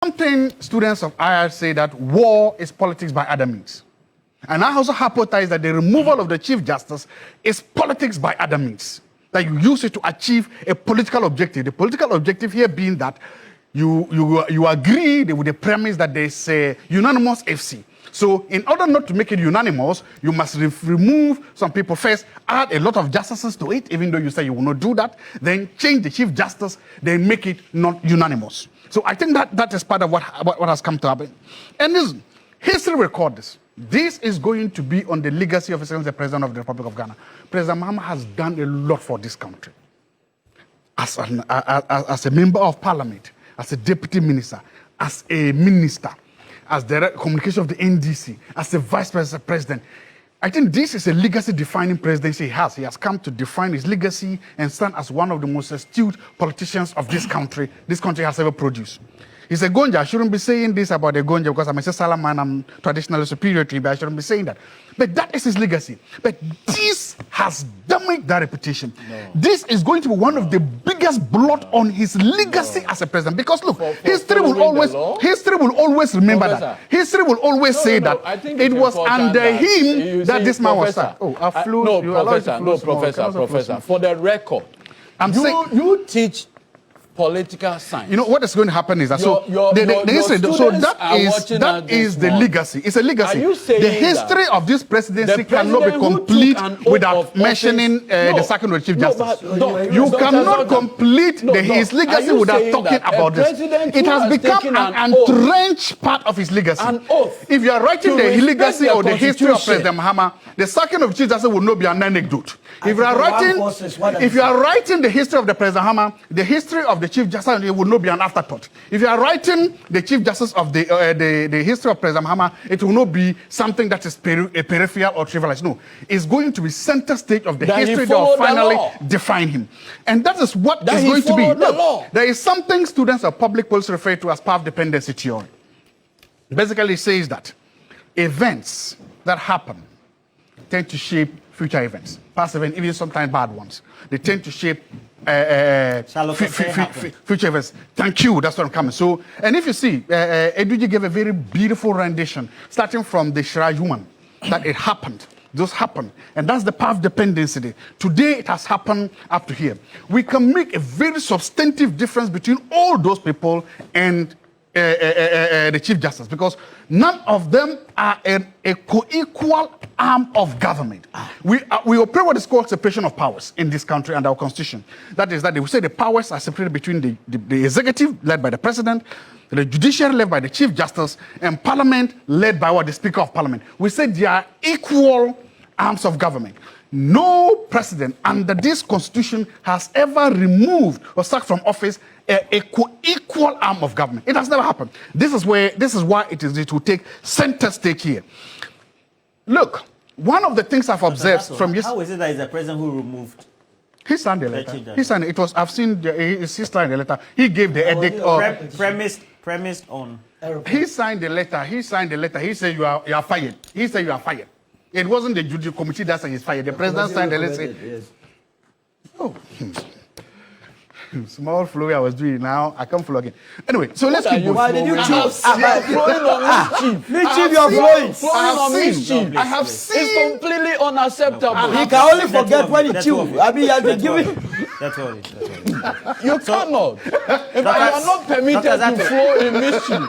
Something students of IR say that war is politics by other means. And I also hypothesize that the removal of the Chief Justice is politics by other means. That you use it to achieve a political objective. The political objective here being that you agree with the premise that there's a unanimous FC. So in order not to make it unanimous, you must remove some people first, add a lot of justices to it, even though you say you will not do that, then change the Chief Justice, then make it not unanimous. So I think that is part of what has come to happen. And this, history record this. This is going to be on the legacy of the President of the Republic of Ghana. President Mahama has done a lot for this country. As a member of parliament, as a deputy minister, as a minister, as the communication of the NDC, as the vice president. I think this is a legacy-defining presidency he has. He has come to define his legacy and stand as one of the most astute politicians of this country has ever produced. He's a Gonja. I shouldn't be saying this about the Gonja because I'm a Salaman, I'm traditionally superior to him, but I shouldn't be saying that. But that is his legacy. But this has damaged that reputation. No. This is going to be one of the biggest blot on his legacy as a president. Because look, history will always remember that. History will always say that it was under him that this man was sacked. Oh, I flew. No, Professor. For the record, you teach political science. You know what is going to happen is that that is the legacy. It's a legacy. The history of this presidency cannot be complete without mentioning the second Chief Justice. You cannot complete his legacy without talking about this. It has become an entrenched part of his legacy. If you are writing the legacy or the history of President Mahama, the second of Chief Justice will not be an anecdote. If you are writing the history of the President Mahama, the history of the Chief Justice, it will not be an afterthought. If you are writing the Chief Justice of the history of President Mahama, it will not be something that is peripheral or trivialized. No, it's going to be center stage of the history that will finally define him. And that is what is going to be. Look, there is something students of public policy refer to as path dependency theory. Basically, it says that events that happen tend to shape future events. Past events, even sometimes bad ones. They tend to shape future events. Thank you, that's what I'm coming. So, and if you see, Eduji gave a very beautiful rendition, starting from the Shiraj woman, that it happened. Those happened. And that's the path dependency. Today, it has happened up to here. We can make a very substantive difference between all those people and the Chief Justice, because none of them are a co-equal arm of government. We operate what is called separation of powers in this country under our constitution. That is that they will say the powers are separated between the executive, led by the president, the judiciary, led by the Chief Justice, and parliament, led by the Speaker of Parliament. We say they are equal arms of government. No president under this constitution has ever removed or sacked from office a co-equal arm of government. It has never happened. This is why it will take center stage here. Look, one of the things I've observed from how is it that it's the president who removed? He signed the letter. He signed it. I've seen he signed the letter. He gave the edict premised on. He signed the letter. He said you are fired. He said you are fired. It wasn't the judicial committee that said he's fired. The president signed the letter. Yes. Oh. Small flow I was doing now. I can't flow again. Anyway, so let's keep going. Why did you choose? Flowing on mischief. You're flowing. Flowing on mischief. I have seen. It's completely unacceptable. He can only forget when he chews. I mean, you have been giving. That's all. You cannot. If you are not permitted to flow in mischief.